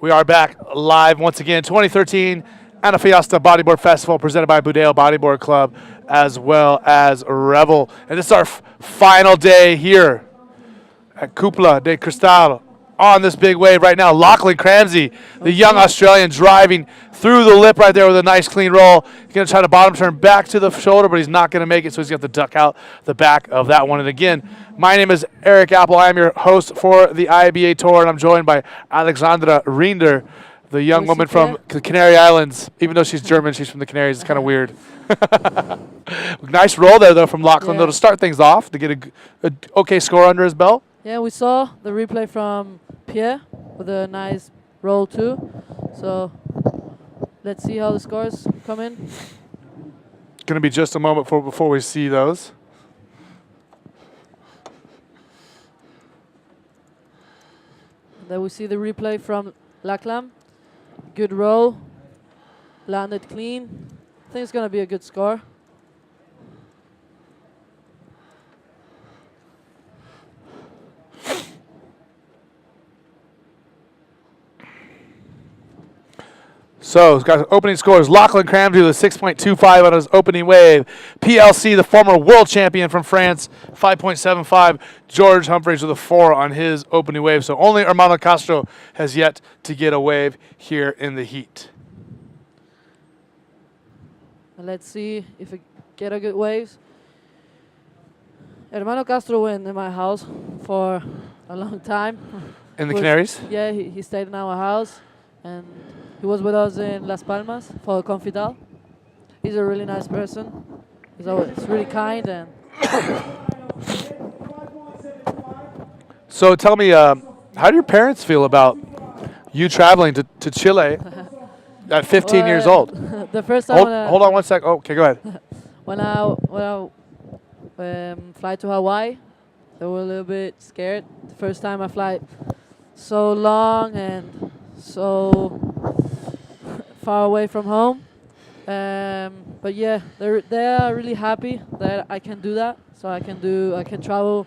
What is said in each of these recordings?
We are back live once again. 2013 Antofagasta Bodyboard Festival presented by Budeo Bodyboard Club as well as Revel. And this is our final day here at Cúpula de Cristal on this big wave right now. Lachlan Cramsey, the young Australian, driving through the lip right there with a nice clean roll. He's going to try to bottom turn back to the shoulder, but he's not going to make it, so he's got to duck out the back of that one. And again, my name is Eric Apple. I am your host for the IBA Tour, and I'm joined by Alexandra Rinder, the young woman from the Canary Islands. Even though she's German, she's from the Canaries. It's kind of weird. Nice roll there, though, from Lachlan, though, to start things off, to get a okay score under his belt. Yeah, we saw the replay from Pierre with a nice roll too. So let's see how the scores come in. Going to be just a moment before we see those. Then we see the replay from Lachlan. Good roll, landed clean. I think it's going to be a good score. So, guys, opening scores. Lachlan Cramsey with a 6.25 on his opening wave. PLC, the former world champion from France, 5.75. George Humphreys with a 4 on his opening wave. So only Armando Castro has yet to get a wave here in the heat. And let's see if we get a good waves. Armando Castro went in my house for a long time. In the Canaries? Yeah, he stayed in our house. And he was with us in Las Palmas for Confidal. He's a really nice person. He's always really kind. And so tell me, how do your parents feel about you traveling to Chile at 15 years old? The first time hold on one sec. Oh, okay, go ahead. when I fly to Hawaii, they were a little bit scared. The first time I fly so long and so far away from home, but yeah, they are really happy that I can do that. So I can travel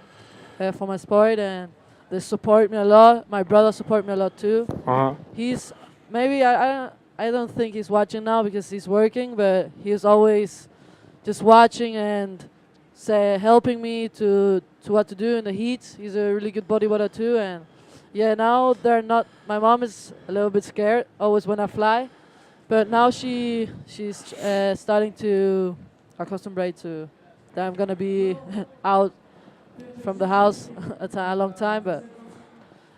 for my sport, and they support me a lot. My brother support me a lot too. He's maybe I don't think he's watching now because he's working, but he's always just watching and helping me to what to do in the heat. He's a really good bodyboarder too, and yeah, now they're not. My mom is a little bit scared always when I fly, but now she's starting to accustom to that I'm gonna be out from the house a long time. But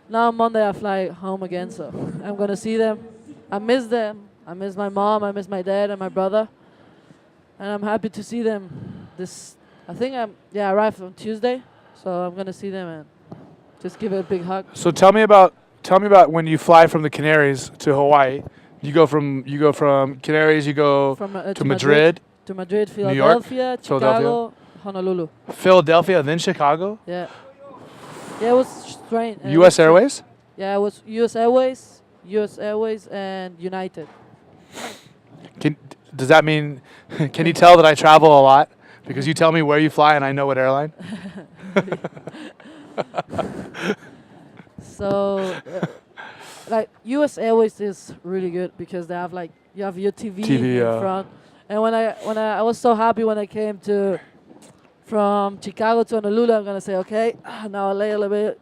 now Monday I fly home again, so I'm gonna see them. I miss them. I miss my mom. I miss my dad and my brother, and I'm happy to see them. I think I arrived on Tuesday, so I'm gonna see them and just give it a big hug. So tell me about when you fly from the Canaries to Hawaii. You go from Canaries. You go to Madrid. To Madrid, Philadelphia, Chicago, Honolulu. Philadelphia, then Chicago. Yeah. Yeah, it was strange. U.S. Airways. Yeah, it was U.S. Airways, and United. Does that mean? Can you tell that I travel a lot because you tell me where you fly and I know what airline? So, like U.S. Airways is really good because they have you have your TV in front. And when I was so happy when I came from Chicago to Honolulu, I'm gonna say okay, now I'll lay a little bit,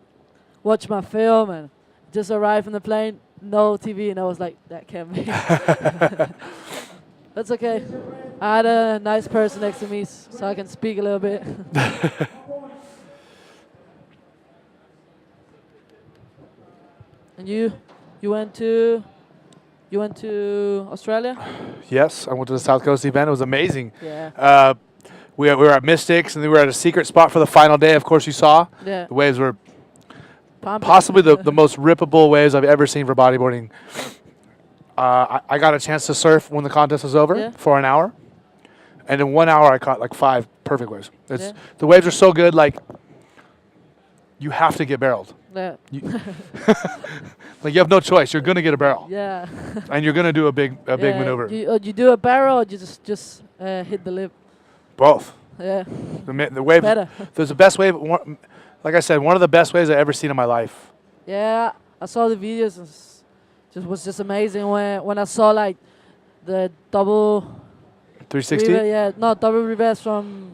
watch my film, and just arrive in the plane, no TV, and I was like, that can't be. That's okay. I had a nice person next to me, so I can speak a little bit. And you went to Australia? Yes, I went to the South Coast event. It was amazing. Yeah. We were at Mystics, and we were at a secret spot for the final day. Of course, you saw. Yeah. The waves were possibly the most rippable waves I've ever seen for bodyboarding. I got a chance to surf when the contest was over for an hour, and in 1 hour I caught like 5 perfect waves. The waves are so good, like you have to get barreled. Yeah. Like you have no choice. You're gonna get a barrel. Yeah. And you're gonna do a big maneuver. You do a barrel, or you just hit the lip. Both. Yeah. The wave. Better. There's the best wave. Like I said, one of the best waves I've ever seen in my life. Yeah, I saw the videos. was just amazing when I saw like the double 360. yeah, no, double reverse from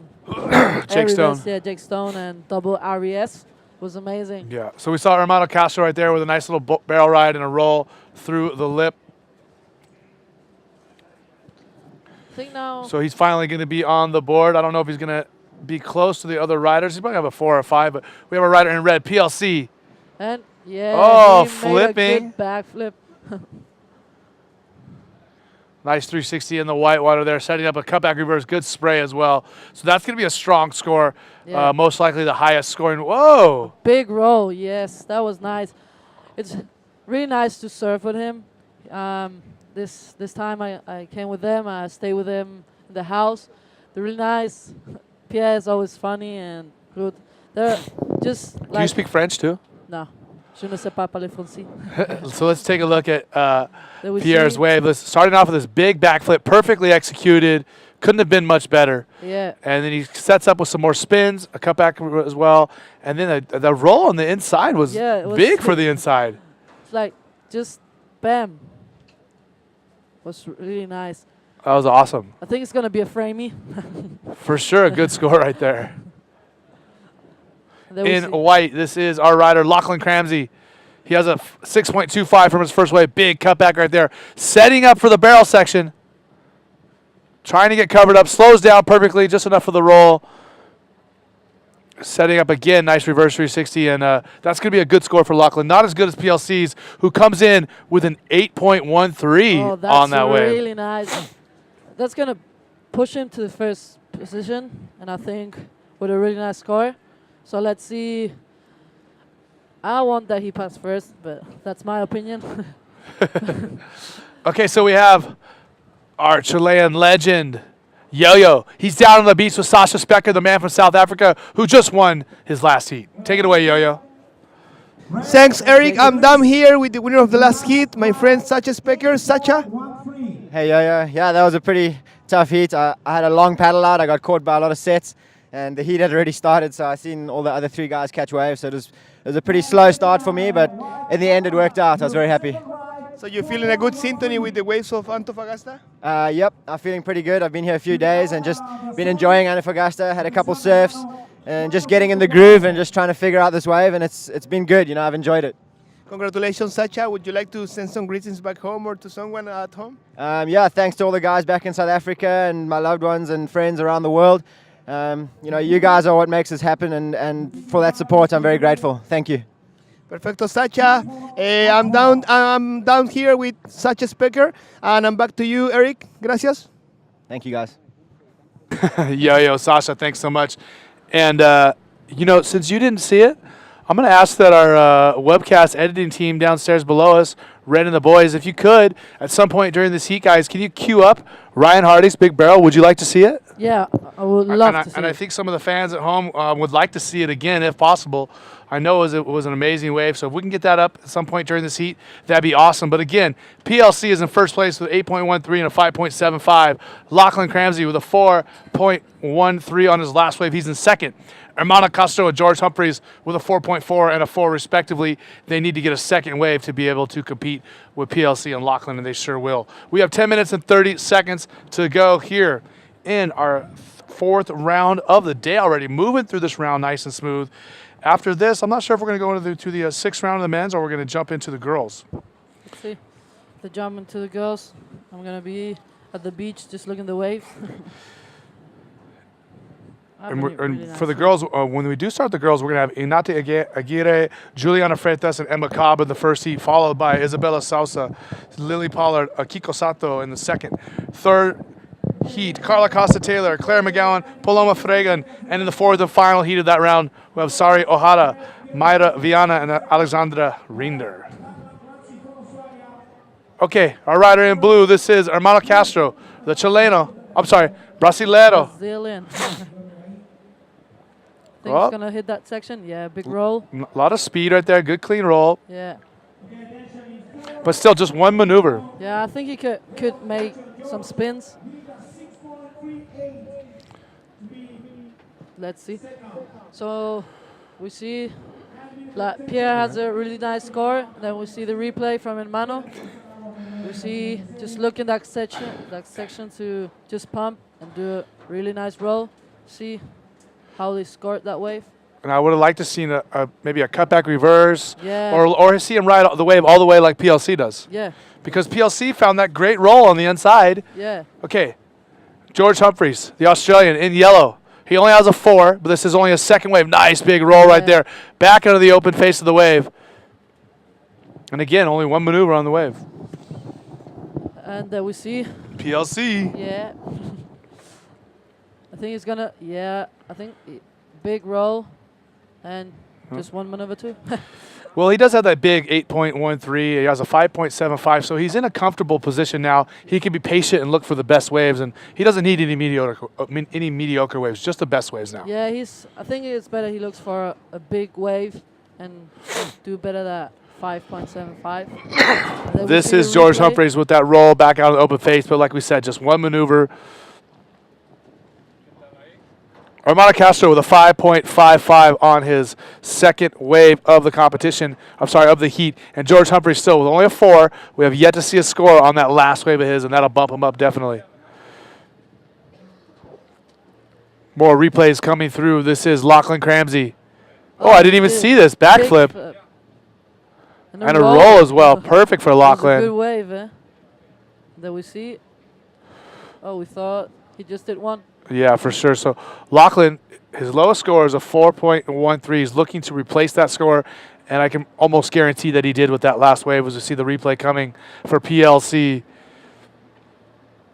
Jake Stone. Yeah, Jake Stone and double RES was amazing. Yeah. So we saw Hermano Castro right there with a nice little barrel ride and a roll through the lip. I think now. So he's finally going to be on the board. I don't know if he's going to be close to the other riders. He's probably have a 4 or 5, but we have a rider in red, PLC. And yeah, Oh, he flipping. made a good backflip. Nice 360 in the white water there, setting up a cutback reverse, good spray as well. So that's going to be a strong score, Yeah. most likely the highest scoring. Whoa! Big roll, yes, that was nice. It's really nice to surf with him. This time I came with them. I stayed with them in the house. They're really nice. Pierre is always funny and good. They're just like. Do you speak French too? No, je ne sais pas parler français. So let's take a look at There we Pierre's see- wave. Starting off with this big backflip, perfectly executed. Couldn't have been much better. Yeah, And then he sets up with some more spins, a cutback as well. And then the roll on the inside was, Yeah, it was big for the inside. it's like just bam. Was really nice. That was awesome. I think it's gonna be a framey. For sure, a good score right there. There we In see- white, this is our rider, Lachlan Cramsey. He has a 6.25 from his first wave. Big cutback right there. Setting up for the barrel section. Trying to get covered up. Slows down perfectly, just enough for the roll. Setting up again, nice reverse 360, and that's going to be a good score for Lachlan. Not as good as PLC's, who comes in with an 8.13 Oh, that's on that wave. really nice. That's gonna push him to the first position, and I think with a really nice score. So let's see. I want that he passed first, but that's my opinion. Okay, so we have our Chilean legend, Yo-Yo. He's down on the beach with Sasha Specker, the man from South Africa, who just won his last heat. Take it away, Yo-Yo. Thanks, Eric. I'm down here with the winner of the last heat, my friend Sacha Specker. Sacha? Hey, yeah, that was a pretty tough heat. I had a long paddle out. I got caught by a lot of sets, and the heat had already started, so I seen all the other 3 guys catch waves. So it was a pretty slow start for me, but in the end it worked out. I was very happy. So you're feeling a good symphony with the waves of Antofagasta? Yep, I'm feeling pretty good. I've been here a few days and just been enjoying Antofagasta. Had a couple surfs and just getting in the groove and just trying to figure out this wave, and it's been good. I've enjoyed it. Congratulations, Sacha. Would you like to send some greetings back home or to someone at home? Yeah, thanks to all the guys back in South Africa and my loved ones and friends around the world. You guys are what makes this happen, and for that support, I'm very grateful. Thank you. Perfecto, Sacha. I'm down here with Sacha Specker, and I'm back to you, Eric. Gracias. Thank you, guys. Yo-Yo, Sasha, thanks so much. And, since you didn't see it, I'm going to ask that our webcast editing team downstairs below us, Red and the boys, if you could, at some point during this heat, guys, can you queue up Ryan Hardy's Big Barrel? Would you like to see it? Yeah, I would love to see And I it. think some of the fans at home would like to see it again if possible. I know it was an amazing wave, so if we can get that up at some point during this heat, that'd be awesome. But again, PLC is in first place with 8.13 and a 5.75. Lachlan Cramsey with a 4.13 on his last wave. He's in second. Hermano Castro and George Humphreys with a 4.4 and a 4 respectively. They need to get a second wave to be able to compete with PLC and Lachlan, and they sure will. We have 10 minutes and 30 seconds to go here in our 4th round of the day already. Moving through this round nice and smooth. After this, I'm not sure if we're going to go into the 6th round of the men's or we're going to jump into the girls. Let's see. The jump into the girls. I'm gonna be at the beach just looking at the waves. And for the girls, when we do start the girls, we're going to have Inate Aguirre, Juliana Freitas, and Emma Cobb in the first heat, followed by Isabella Sousa, Lily Pollard, Kiko Sato in the second. Third heat, Carla Costa-Taylor, Claire McGowan, Paloma Fregan, and in the 4th and final heat of that round, we have Sari Ohara, Mayra Viana, and Alexandra Rinder. Okay, our rider in blue, this is Hermano Castro, the Chileno, Brasilero. Brazilian. Think Oh. he's gonna hit that section. Yeah, big roll. A lot of speed right there, good clean roll, Yeah. but still just one maneuver. Yeah, I think he could make some spins. Let's see. So we see Pierre has a really nice score. Then we see the replay from Hermano. We see just look in that section to just pump and do a really nice roll. See how they scored that wave. And I would have liked to seen maybe a cutback reverse, Yeah. or see him ride the wave all the way like PLC does. Yeah. Because PLC found that great roll on the inside. Yeah. Okay, George Humphreys, the Australian, in yellow. He only has a 4, but this is only a second wave. Nice big roll right there. Back into the open face of the wave. And again, only one maneuver on the wave. And we see. PLC. Yeah. I think he's gonna. Yeah. I think big roll, and just one maneuver too. Well, he does have that big 8.13. He has a 5.75, so he's in a comfortable position now. He can be patient and look for the best waves, and he doesn't need any mediocre waves, just the best waves now. Yeah, I think it's better he looks for a big wave and do better than 5.75. This is George Humphreys with that roll back out of the open face, but like we said, just one maneuver. Hermano Castro with a 5.55 on his second wave of the competition. I'm sorry, of the heat. And George Humphreys still with only a 4. We have yet to see a score on that last wave of his, and that'll bump him up definitely. More replays coming through. This is Lachlan Cramsey. Oh, I didn't even see this. Backflip. And a roll as well. Perfect for Lachlan. Good wave, eh? That we see. Oh, we thought he just did one. Yeah, for sure. So Lachlan, his lowest score is a 4.13. He's looking to replace that score, and I can almost guarantee that he did with that last wave as we see the replay coming for PLC.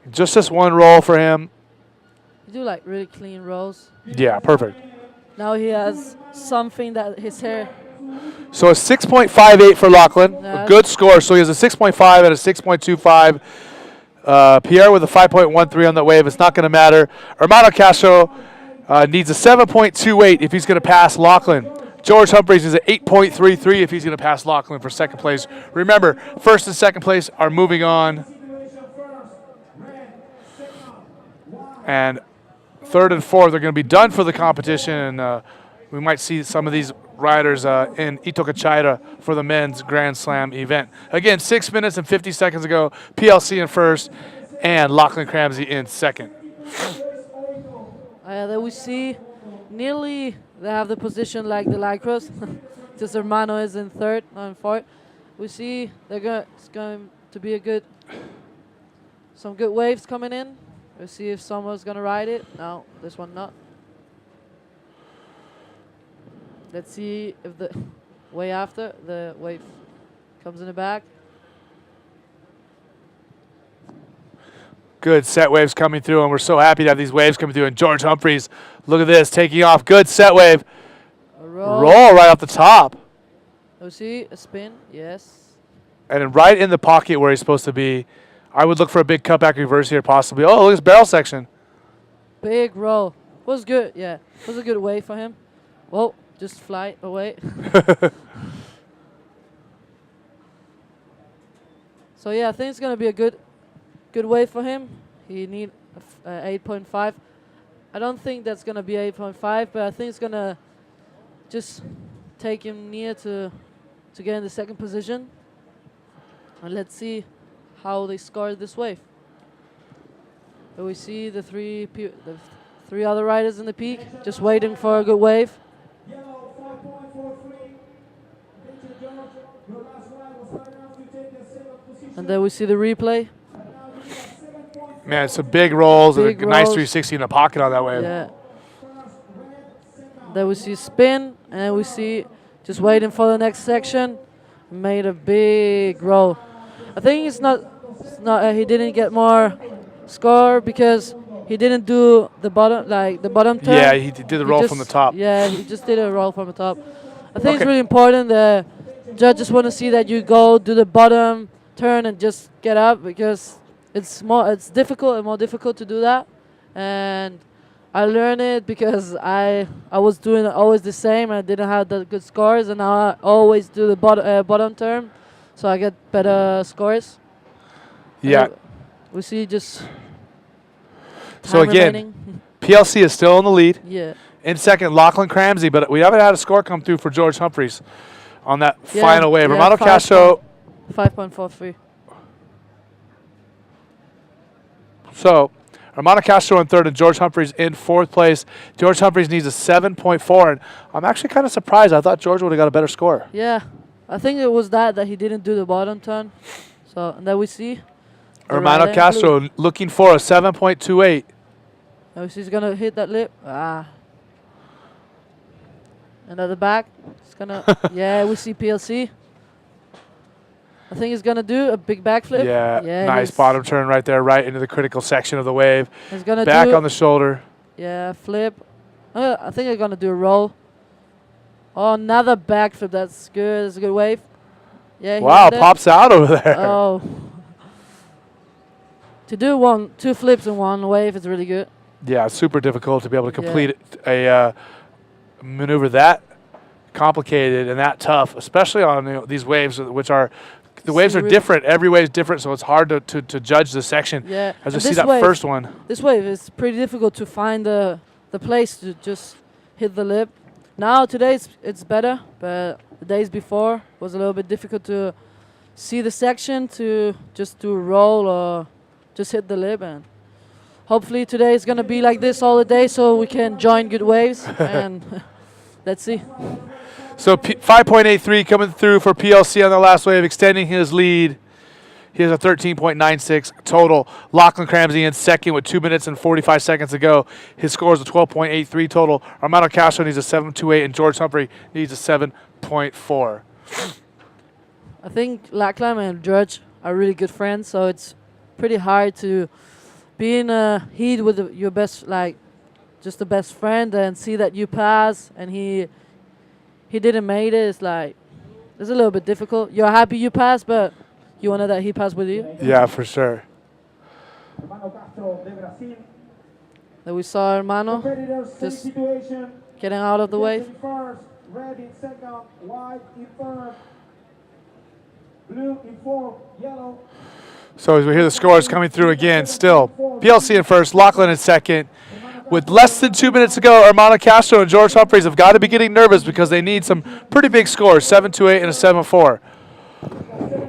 Just this one roll for him. You do like really clean rolls. Yeah, perfect. Now he has something that his hair. So a 6.58 for Lachlan. Yeah. A good score. So he has a 6.5 and a 6.25. Pierre with a 5.13 on that wave. It's not going to matter. Hermano Castro needs a 7.28 if he's going to pass Lachlan. George Humphreys is at 8.33 if he's going to pass Lachlan for second place. Remember, first and second place are moving on. And third and fourth are going to be done for the competition. And we might see some of these riders in Itokachaira for the men's Grand Slam event. Again, 6 minutes and 50 seconds ago, PLC in first and Lachlan Cramsey in second. There we see nearly they have the position like the Lycros. Just Hermano is in third, not in fourth. We see it's going to be some good waves coming in. We'll see if someone's going to ride it. No, this one not. Let's see if the way after the wave comes in the back. Good set waves coming through, and we're so happy to have these waves coming through. And George Humphreys, look at this, taking off. Good set wave. A roll. Roll right off the top. We'll see a spin, yes. And then right in the pocket where he's supposed to be. I would look for a big cutback reverse here possibly. Oh, look at this barrel section. Big roll. Was good, yeah. Was a good wave for him. Well, just fly away. So yeah, I think it's gonna be a good wave for him. He need 8.5. I don't think that's gonna be 8.5, but I think it's gonna just take him near to get in the second position. And let's see how they score this wave. But we see the three other riders in the peak, just waiting for a good wave. And then we see the replay. Man, some big rolls and a Big nice rolls. 360 in the pocket on that wave. Yeah. Then we see spin, and then we see just waiting for the next section. Made a big roll. I think it's not he didn't get more score because he didn't do the bottom turn. Yeah, he did the roll from the top. Yeah, he just did a roll from the top. I think it's really important. The judges want to see that you go do the bottom turn and just get up because it's more difficult to do that. And I learned it because I was doing it always the same. I didn't have the good scores, and now I always do the bottom turn, so I get better scores. Yeah. We see just. So time again, remaining. PLC is still in the lead. Yeah. In second, Lachlan Cramsey, but we haven't had a score come through for George Humphreys on that final wave. Romano Castro. 5.43. So, Romano Castro in third and George Humphreys in fourth place. George Humphreys needs a 7.4, and I'm actually kind of surprised. I thought George would have got a better score. Yeah, I think it was that he didn't do the bottom turn. So, and then we see Romano Castro looking for a 7.28. Oh, he's going to hit that lip. Ah. And at the back, it's going to, yeah, we see PLC. I think he's going to do a big backflip. Yeah, nice bottom turn right there, right into the critical section of the wave. He's going to back on the shoulder. Yeah, flip. I think he's going to do a roll. Oh, another backflip. That's good. That's a good wave. Yeah. Wow, pops out over there. Oh. To do 2 flips in one wave is really good. Yeah, super difficult to be able to complete a maneuver that complicated and that tough, especially on these waves, which are the waves are different. Every wave is different, so it's hard to judge the section. Yeah, as you see that first one. This wave is pretty difficult to find the place to just hit the lip. Now today it's better, but the days before was a little bit difficult to see the section to just do a roll or just hit the lip. And hopefully today is gonna be like this all the day, so we can join good waves and let's see. So 5.83 coming through for PLC on the last wave, extending his lead. He has a 13.96 total. Lachlan Cramsey in second with 2 minutes and 45 seconds to go. His score is a 12.83 total. Romano Castro needs a 7.28, and George Humphrey needs a 7.4. I think Lachlan and George are really good friends, so it's pretty hard to be in a heat with your best, just the best friend, and see that you pass and he didn't make it. It's it's a little bit difficult. You're happy you passed, but you wanted that he passed with you. Yeah, for sure. Then we saw Hermano just getting out of the wave. Red in second, white in third, blue in fourth, yellow. So as we hear the scores coming through again, still PLC in first, Lachlan in second. With less than 2 minutes to go, Romano Castro and George Humphreys have got to be getting nervous because they need some pretty big scores, 7.28 and a 7.4.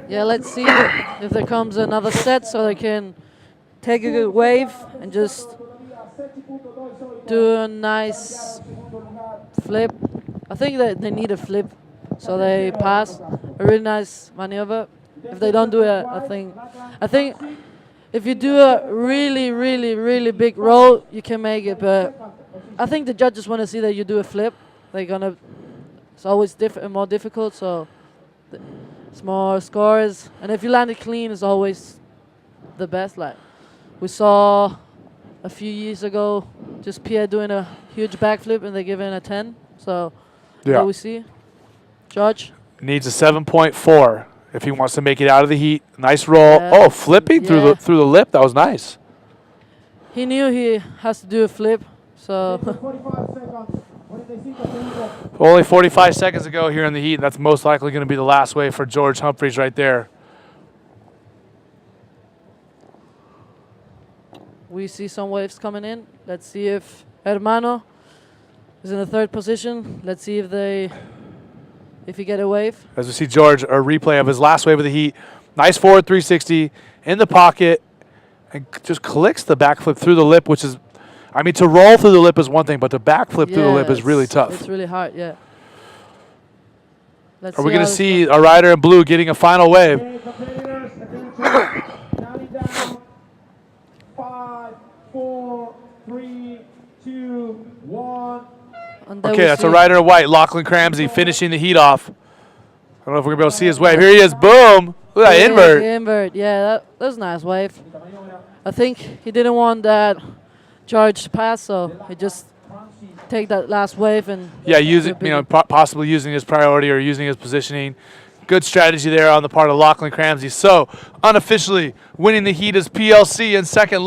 Yeah, let's see if there comes another set so they can take a good wave and just do a nice flip. I think that they need a flip so they pass. A really nice maneuver. If they don't do it, I think if you do a really, really, really big roll, you can make it. But I think the judges want to see that you do a flip. It's always more difficult, so it's more scores. And if you land it clean, it's always the best. Like we saw a few years ago, just Pierre doing a huge backflip and they give in a 10. So there we see. George needs a 7.4 if he wants to make it out of the heat. Nice roll. Oh, flipping through the lip. That was nice. He knew he has to do a flip. So only 45 seconds to go here in the heat. That's most likely going to be the last wave for George Humphreys right there. We see some waves coming in. Let's see if Hermano is in the third position. Let's see if he get a wave. As we see George, a replay of his last wave of the heat. Nice forward 360 in the pocket and just clicks the backflip through the lip, which is, I mean, to roll through the lip is one thing, but to backflip through the lip is really tough. It's really hard, yeah. Are we going to see a rider in blue getting a final wave? Okay, competitors, counting down. 5, 4, 3, 2, 1. Okay, that's a rider in white, Lachlan Cramsey, finishing the heat off. I don't know if we're going to be able to see his wave. Here he is, boom. Look at that invert. Invert, yeah, that was a nice wave. I think he didn't want that George to pass, so he just take that last wave and possibly using his priority or using his positioning. Good strategy there on the part of Lachlan Cramsey. So unofficially winning the heat is PLC in second.